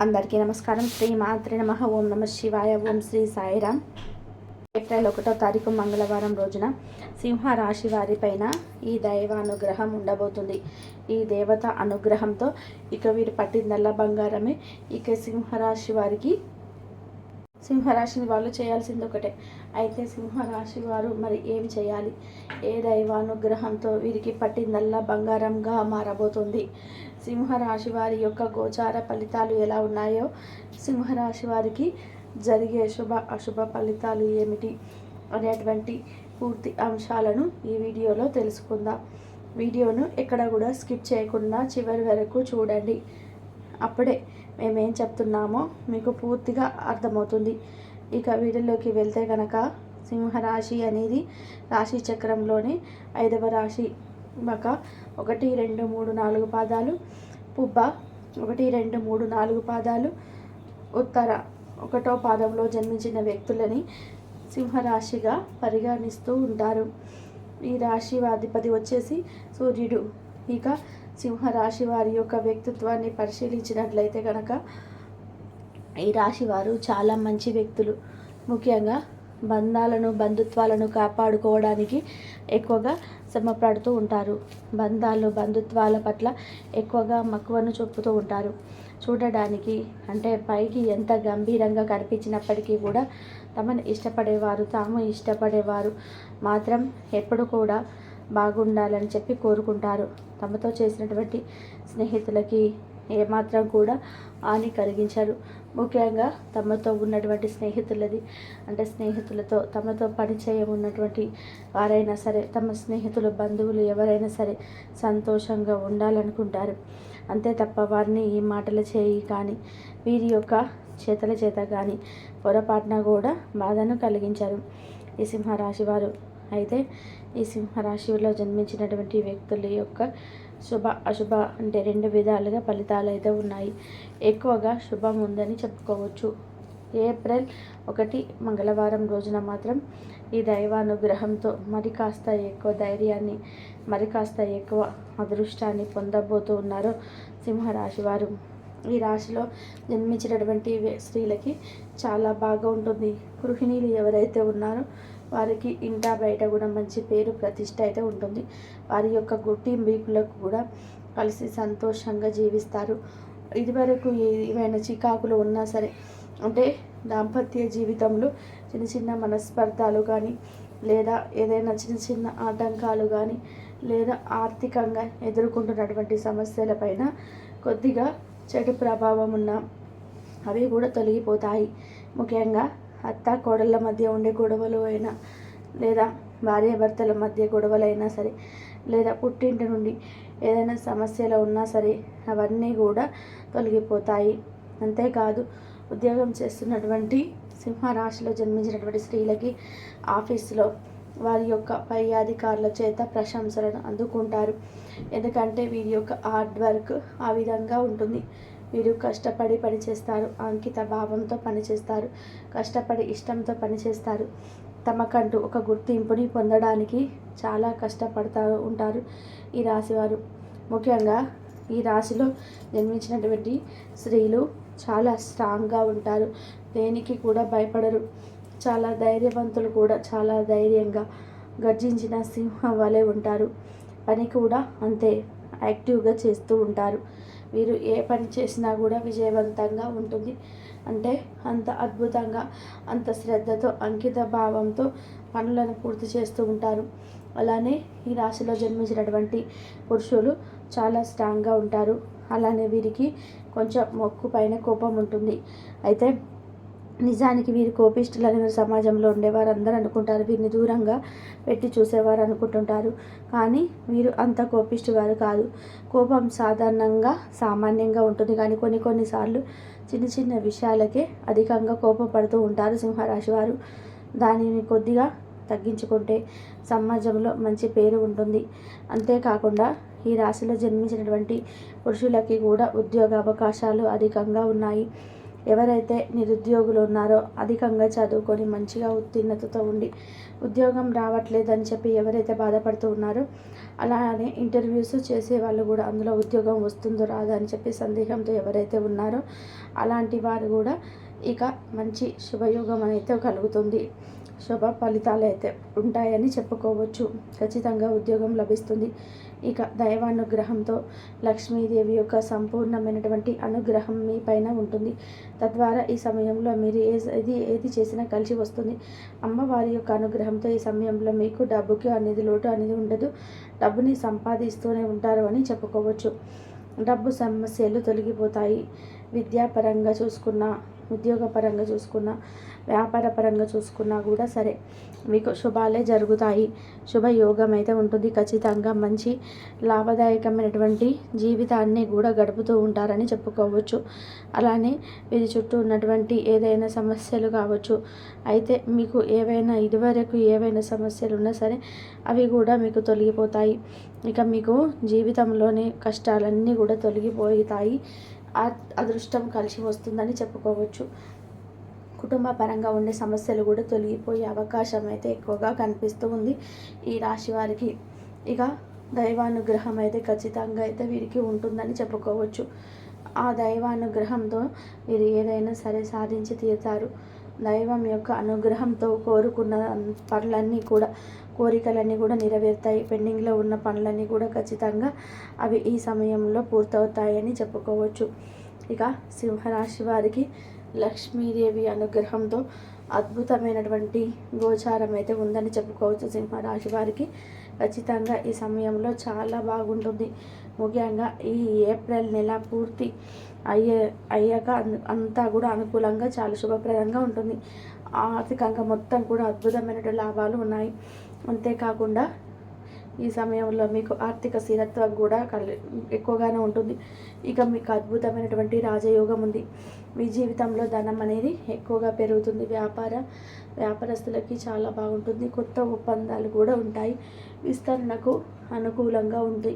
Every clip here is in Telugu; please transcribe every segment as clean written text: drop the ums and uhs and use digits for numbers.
అందరికీ నమస్కారం. శ్రీ మాత్రే నమః. ఓం నమ శివాయ. ఓం శ్రీ సాయిరామ్. ఏప్రిల్ 1వ తారీఖు మంగళవారం రోజున సింహరాశి వారిపైన ఈ దైవానుగ్రహం ఉండబోతుంది. ఈ దేవత అనుగ్రహంతో ఇక వీరు పట్టిందల్లా బంగారమే. ఇక సింహరాశిని వాళ్ళు చేయాల్సింది ఒకటే. అయితే సింహరాశి వారు మరి ఏం చేయాలి? ఏ దైవానుగ్రహంతో వీరికి పట్టిందల్లా బంగారంగా మారబోతుంది? సింహరాశి వారి యొక్క గోచార ఫలితాలు ఎలా ఉన్నాయో, సింహరాశి వారికి జరిగే శుభ అశుభ ఫలితాలు ఏమిటి అనేటువంటి పూర్తి అంశాలను ఈ వీడియోలో తెలుసుకుందాం. వీడియోను ఎక్కడ కూడా స్కిప్ చేయకుండా చివరి వరకు చూడండి. అప్పుడే మేమేం చెప్తున్నామో మీకు పూర్తిగా అర్థమవుతుంది. ఇక వీడియోలోకి వెళ్తే కనుక, సింహరాశి అనేది రాశి చక్రంలోనే 5వ రాశి. మక 1, 2, 3, 4 పాదాలు, పుబ్బ 1, 2, 3, 4 పాదాలు, ఉత్తర 1వ పాదంలో జన్మించిన వ్యక్తులని సింహరాశిగా పరిగణిస్తూ ఉంటారు. ఈ రాశి అధిపతి వచ్చేసి సూర్యుడు. ఇక సింహరాశి వారి యొక్క వ్యక్తిత్వాన్ని పరిశీలించినట్లయితే కనుక, ఈ రాశి వారు చాలా మంచి వ్యక్తులు. ముఖ్యంగా బంధుత్వాలను కాపాడుకోవడానికి ఎక్కువగా శ్రమపడుతూ ఉంటారు. బంధుత్వాల పట్ల ఎక్కువగా మక్కువను చూపుతూ ఉంటారు. చూడడానికి అంటే పైకి ఎంత గంభీరంగా కనిపించినప్పటికీ కూడా తాము ఇష్టపడేవారు మాత్రం ఎప్పుడు కూడా బాగుండాలని చెప్పి కోరుకుంటారు. తమతో చేసినటువంటి స్నేహితులకి ఏమాత్రం కూడా హాని కలిగించరు. ముఖ్యంగా తమతో ఉన్నటువంటి స్నేహితులతో తమతో పరిచయం ఉన్నటువంటి వారైనా సరే, తమ స్నేహితులు బంధువులు ఎవరైనా సరే సంతోషంగా ఉండాలనుకుంటారు. అంతే తప్ప వారిని ఈ మాటల చేయి కానీ వీరి యొక్క చేతల చేత కానీ పొరపాటున కూడా బాధను కలిగించరు ఈ సింహరాశి వారు. అయితే ఈ సింహరాశిలో జన్మించినటువంటి వ్యక్తుల యొక్క శుభ అశుభ అంటే 2 విధాలుగా ఫలితాలు అయితే ఉన్నాయి. ఎక్కువగా శుభం ఉందని చెప్పుకోవచ్చు. ఏప్రిల్ 1 మంగళవారం రోజున మాత్రం ఈ దైవానుగ్రహంతో మరి కాస్త ఎక్కువ ధైర్యాన్ని, మరి కాస్త ఎక్కువ అదృష్టాన్ని పొందబోతూ ఉన్నారు సింహరాశి వారు. ఈ రాశిలో జన్మించినటువంటి స్త్రీలకి చాలా బాగా ఉంటుంది. గృహిణీలు ఎవరైతే ఉన్నారో వారికి ఇంటా బయట కూడా మంచి పేరు ప్రతిష్ట అయితే ఉంటుంది. వారి యొక్క కుటుంబీకులకు కూడా కలిసి సంతోషంగా జీవిస్తారు. ఇదివరకు ఏవైనా చికాకులు ఉన్నా సరే, అంటే దాంపత్య జీవితంలో చిన్న మనస్పర్ధాలు కానీ, లేదా ఏదైనా చిన్న ఆటంకాలు కానీ, లేదా ఆర్థికంగా ఎదుర్కొంటున్నటువంటి సమస్యలపైన కొద్దిగా చెడు ప్రభావం ఉన్న అవి కూడా తొలగిపోతాయి. ముఖ్యంగా అత్త కోడళ్ళ మధ్య ఉండే గొడవలు అయినా, లేదా భార్యాభర్తల మధ్య గొడవలైనా సరే, లేదా పుట్టింటి నుండి ఏదైనా సమస్యలు ఉన్నా సరే అవన్నీ కూడా తొలగిపోతాయి. అంతేకాదు, ఉద్యోగం చేస్తున్నటువంటి సింహరాశిలో జన్మించినటువంటి స్త్రీలకి ఆఫీసులో వారి యొక్క పై అధికారుల చేత ప్రశంసలను అందుకుంటారు. ఎందుకంటే వీరి యొక్క హార్డ్ వర్క్ ఆ విధంగా ఉంటుంది. వీరు కష్టపడి పనిచేస్తారు, అంకిత భావంతో పనిచేస్తారు, కష్టపడి ఇష్టంతో పనిచేస్తారు. తమకంటూ ఒక గుర్తింపుని పొందడానికి చాలా కష్టపడుతూ ఉంటారు ఈ రాశివారు. ముఖ్యంగా ఈ రాశిలో జన్మించినటువంటి స్త్రీలు చాలా స్ట్రాంగ్గా ఉంటారు. దేనికి కూడా భయపడరు. చాలా ధైర్యవంతులు కూడా. చాలా ధైర్యంగా గర్జించిన సింహం వలె ఉంటారు. పని కూడా అంతే యాక్టివ్గా చేస్తూ ఉంటారు. వీరు ఏ పని చేసినా కూడా విజయవంతంగా ఉంటుంది. అంటే అంత అద్భుతంగా, అంత శ్రద్ధతో, అంకిత భావంతో పనులను పూర్తి చేస్తూ ఉంటారు. అలానే ఈ రాశిలో జన్మించినటువంటి పురుషులు చాలా స్ట్రాంగ్గా ఉంటారు. అలానే వీరికి కొంచెం మొక్కు పైన కోపం ఉంటుంది. అయితే నిజానికి వీరు కోపిష్ఠులని సమాజంలో ఉండేవారు అందరూ అనుకుంటారు. వీరిని దూరంగా పెట్టి చూసేవారు అనుకుంటుంటారు. కానీ వీరు అంత కోపిష్ఠువారు కాదు. కోపం సామాన్యంగా ఉంటుంది. కానీ కొన్నిసార్లు చిన్న విషయాలకే అధికంగా కోపపడుతూ ఉంటారు సింహరాశి వారు. దానిని కొద్దిగా తగ్గించుకుంటే సమాజంలో మంచి పేరు ఉంటుంది. అంతేకాకుండా ఈ రాశిలో జన్మించినటువంటి పురుషులకి కూడా ఉద్యోగ అవకాశాలు అధికంగా ఉన్నాయి. ఎవరైతే నిరుద్యోగులు ఉన్నారో అధికంగా చదువుకొని మంచిగా ఉత్తీర్ణతతో ఉండి ఉద్యోగం రావట్లేదని చెప్పి ఎవరైతే బాధపడుతూ ఉన్నారో, అలానే ఇంటర్వ్యూస్ చేసే వాళ్ళు కూడా అందులో ఉద్యోగం వస్తుందో రాదో అని చెప్పి సందేహంతో ఎవరైతే ఉన్నారో అలాంటి వారు కూడా ఇక మంచి శుభయోగం అయితే కలుగుతుంది. శుభ ఫలితాలు అయితే ఉంటాయని చెప్పుకోవచ్చు. ఖచ్చితంగా ఉద్యోగం లభిస్తుంది. ఇక దైవానుగ్రహంతో లక్ష్మీదేవి యొక్క సంపూర్ణమైనటువంటి అనుగ్రహం మీ పైన ఉంటుంది. తద్వారా ఈ సమయంలో మీరు ఏది చేసినా కలిసి వస్తుంది. అమ్మవారి యొక్క అనుగ్రహంతో ఈ సమయంలో మీకు డబ్బుకి అనేది లోటు అనేది ఉండదు. డబ్బుని సంపాదిస్తూనే ఉంటారు అని చెప్పుకోవచ్చు. డబ్బు సమస్యలు తొలగిపోతాయి. విద్యాపరంగా చూసుకున్నా, ఉద్యోగపరంగా చూసుకున్నా, వ్యాపారపరంగా చూసుకున్నా కూడా సరే మీకు శుభాలే జరుగుతాయి. శుభయోగం అయితే ఉంటుంది. ఖచ్చితంగా మంచి లాభదాయకమైనటువంటి జీవితాన్ని కూడా గడుపుతూ ఉంటారని చెప్పుకోవచ్చు. అలానే వీరి చుట్టూ ఉన్నటువంటి ఏదైనా సమస్యలు కావచ్చు, అయితే మీకు ఇదివరకు ఏవైనా సమస్యలు ఉన్నా సరే అవి కూడా మీకు తొలగిపోతాయి. ఇక మీకు జీవితంలోని కష్టాలన్నీ కూడా తొలగిపోతాయి. అదృష్టం కలిసి వస్తుందని చెప్పుకోవచ్చు. కుటుంబ పరంగా ఉండే సమస్యలు కూడా తొలగిపోయే అవకాశం అయితే ఎక్కువగా కనిపిస్తూ ఉంది ఈ రాశి వారికి. ఇక దైవానుగ్రహం అయితే ఖచ్చితంగా అయితే వీరికి ఉంటుందని చెప్పుకోవచ్చు. ఆ దైవానుగ్రహంతో వీరు ఏదైనా సరే సాధించి తీరుతారు. దైవం యొక్క అనుగ్రహంతో కోరుకున్న పనులన్నీ కూడా, కోరికలన్నీ కూడా నెరవేరుతాయి. పెండింగ్లో ఉన్న పనులన్నీ కూడా ఖచ్చితంగా అవి ఈ సమయంలో పూర్తవుతాయని చెప్పుకోవచ్చు. ఇక సింహరాశి వారికి లక్ష్మీదేవి అనుగ్రహంతో అద్భుతమైనటువంటి గోచారం అయితే ఉందని చెప్పుకోవచ్చు. సింహరాశి వారికి ఖచ్చితంగా ఈ సమయంలో చాలా బాగుంటుంది. ముఖ్యంగా ఈ ఏప్రిల్ నెల పూర్తి అయ్యాక అంతా కూడా అనుకూలంగా చాలా శుభప్రదంగా ఉంటుంది. ఆర్థికంగా మొత్తం కూడా అద్భుతమైనటువంటి లాభాలు ఉన్నాయి. అంతేకాకుండా ఈ సమయంలో మీకు ఆర్థిక స్థిరత్వం కూడా ఎక్కువగానే ఉంటుంది. ఇక మీకు అద్భుతమైనటువంటి రాజయోగం ఉంది. మీ జీవితంలో ధనం అనేది ఎక్కువగా పెరుగుతుంది. వ్యాపారస్తులకి చాలా బాగుంటుంది. కొత్త ఒప్పందాలు కూడా ఉంటాయి. విస్తరణకు అనుకూలంగా ఉంది.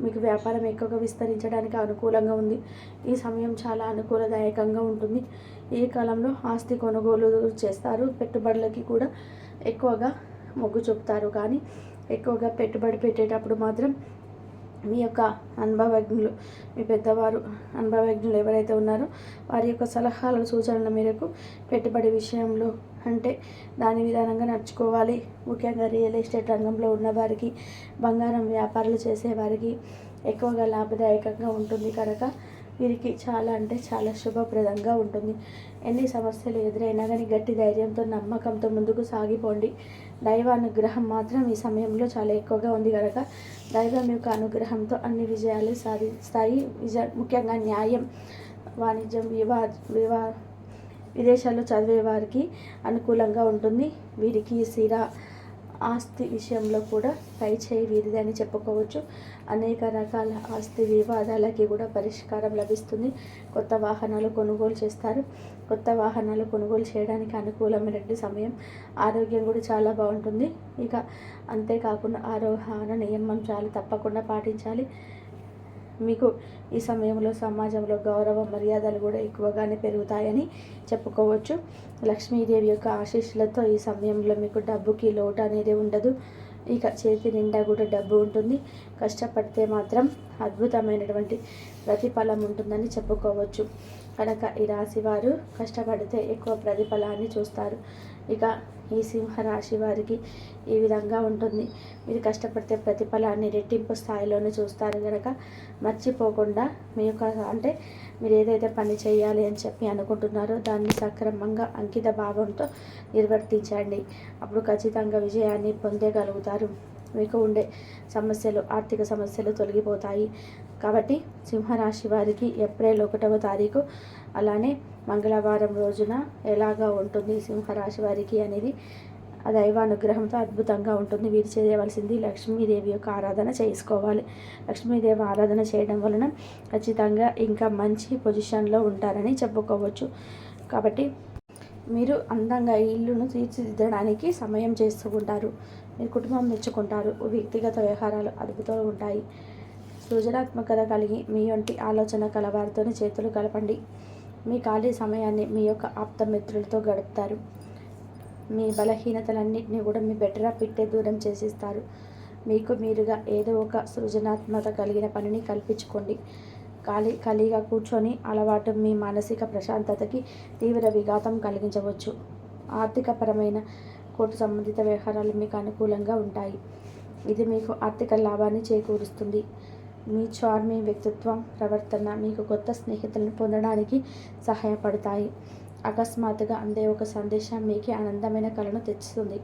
మీకు వ్యాపారం ఎక్కువగా విస్తరించడానికి అనుకూలంగా ఉంది. ఈ సమయం చాలా అనుకూలదాయకంగా ఉంటుంది. ఈ కాలంలో ఆస్తి కొనుగోలు చేస్తారు. పెట్టుబడులకి కూడా ఎక్కువగా మొగ్గు చూపుతారు. కానీ ఎక్కువగా పెట్టుబడి పెట్టేటప్పుడు మాత్రం మీ యొక్క అనుభవజ్ఞులు, మీ పెద్దవారు అనుభవజ్ఞులు ఎవరైతే ఉన్నారో వారి యొక్క సలహాలు సూచనల మేరకు పెట్టుబడి విషయంలో అంటే దాని విధానంగా నడుచుకోవాలి. ముఖ్యంగా రియల్ ఎస్టేట్ రంగంలో ఉన్నవారికి, బంగారం వ్యాపారాలు చేసేవారికి ఎక్కువగా లాభదాయకంగా ఉంటుంది కనుక వీరికి చాలా అంటే చాలా శుభప్రదంగా ఉంటుంది. ఎన్ని సమస్యలు ఎదురైనా కానీ గట్టి ధైర్యంతో, నమ్మకంతో ముందుకు సాగిపోండి. దైవానుగ్రహం మాత్రం ఈ సమయంలో చాలా ఎక్కువగా ఉంది కనుక దైవం యొక్క అనుగ్రహంతో అన్ని విజయాలు సాధిస్తాయి. ముఖ్యంగా న్యాయం, వాణిజ్యం, విదేశాల్లో చదివే వారికి అనుకూలంగా ఉంటుంది. వీరికి స్థిర ఆస్తి విషయంలో కూడా పై చేయి వీరిది అని చెప్పుకోవచ్చు. అనేక రకాల ఆస్తి వివాదాలకి కూడా పరిష్కారం లభిస్తుంది. కొత్త వాహనాలు కొనుగోలు చేస్తారు. కొత్త వాహనాలు కొనుగోలు చేయడానికి అనుకూలమైనటువంటి సమయం. ఆరోగ్యం కూడా చాలా బాగుంటుంది. ఇక అంతేకాకుండా ఆరోగ్య నియమం చాలా తప్పకుండా పాటించాలి. మీకు ఈ సమయంలో సమాజంలో గౌరవ మర్యాదలు కూడా ఎక్కువగానే పెరుగుతాయని చెప్పుకోవచ్చు. లక్ష్మీదేవి యొక్క ఆశీస్సులతో ఈ సమయంలో మీకు డబ్బుకి లోటు అనేది ఉండదు. ఇక చేతి నిండా కూడా డబ్బు ఉంటుంది. కష్టపడితే మాత్రం అద్భుతమైనటువంటి ప్రతిఫలం ఉంటుందని చెప్పుకోవచ్చు. కనుక ఈ రాశి వారు కష్టపడితే ఎక్కువ ప్రతిఫలాన్ని చూస్తారు. ఇక ఈ సింహరాశి వారికి ఈ విధంగా ఉంటుంది. మీరు కష్టపడితే ప్రతిఫలాన్ని రెట్టింపు స్థాయిలోనే చూస్తారు కనుక మర్చిపోకుండా మీ యొక్క అంటే మీరు ఏదైతే పని చేయాలి అని చెప్పి అనుకుంటున్నారో దాన్ని సక్రమంగా అంకిత భావంతో నిర్వర్తించండి. అప్పుడు ఖచ్చితంగా విజయాన్ని పొందగలుగుతారు. మీకు ఉండే సమస్యలు, ఆర్థిక సమస్యలు తొలగిపోతాయి. కాబట్టి సింహరాశి వారికి ఏప్రిల్ 1వ తారీఖు అలానే మంగళవారం రోజున ఎలాగా ఉంటుంది సింహరాశి వారికి అనేది ఆ దైవానుగ్రహంతో అద్భుతంగా ఉంటుంది. వీరు చేయవలసింది లక్ష్మీదేవి యొక్క ఆరాధన చేసుకోవాలి. లక్ష్మీదేవి ఆరాధన చేయడం వలన ఖచ్చితంగా ఇంకా మంచి పొజిషన్లో ఉంటారని చెప్పుకోవచ్చు. కాబట్టి మీరు అందంగా ఇల్లును తీర్చిదిద్దడానికి సమయం చేసుకుంటారు. మీరు కుటుంబం మెచ్చుకుంటారు. వ్యక్తిగత వ్యవహారాలు అదుపుతో ఉంటాయి. సృజనాత్మకత కలిగి మీ వంటి ఆలోచన కలవారితోనే చేతులు కలపండి. మీ ఖాళీ సమయాన్ని మీ యొక్క ఆప్తమిత్రులతో గడుపుతారు. మీ బలహీనతలన్నింటినీ కూడా మీ బెటరా పెట్టే దూరం చేసిస్తారు. మీకు మీరుగా ఏదో ఒక సృజనాత్మకత కలిగిన పనిని కల్పించుకోండి. ఖాళీగా కూర్చొని అలవాటు మీ మానసిక ప్రశాంతతకి తీవ్ర విఘాతం కలిగించవచ్చు. ఆర్థికపరమైన కోర్టు సంబంధిత వ్యవహారాలు మీకు అనుకూలంగా ఉంటాయి. ఇది మీకు ఆర్థిక లాభాన్ని చేకూరుస్తుంది. మీ చార్మింగ్ వ్యక్తిత్వం, ప్రవర్తన మీకు కొత్త స్నేహితులను పొందడానికి సహాయపడతాయి. అకస్మాత్తుగా అందే ఒక సందేశం మీకే ఆనందమైన కలను తెస్తుంది.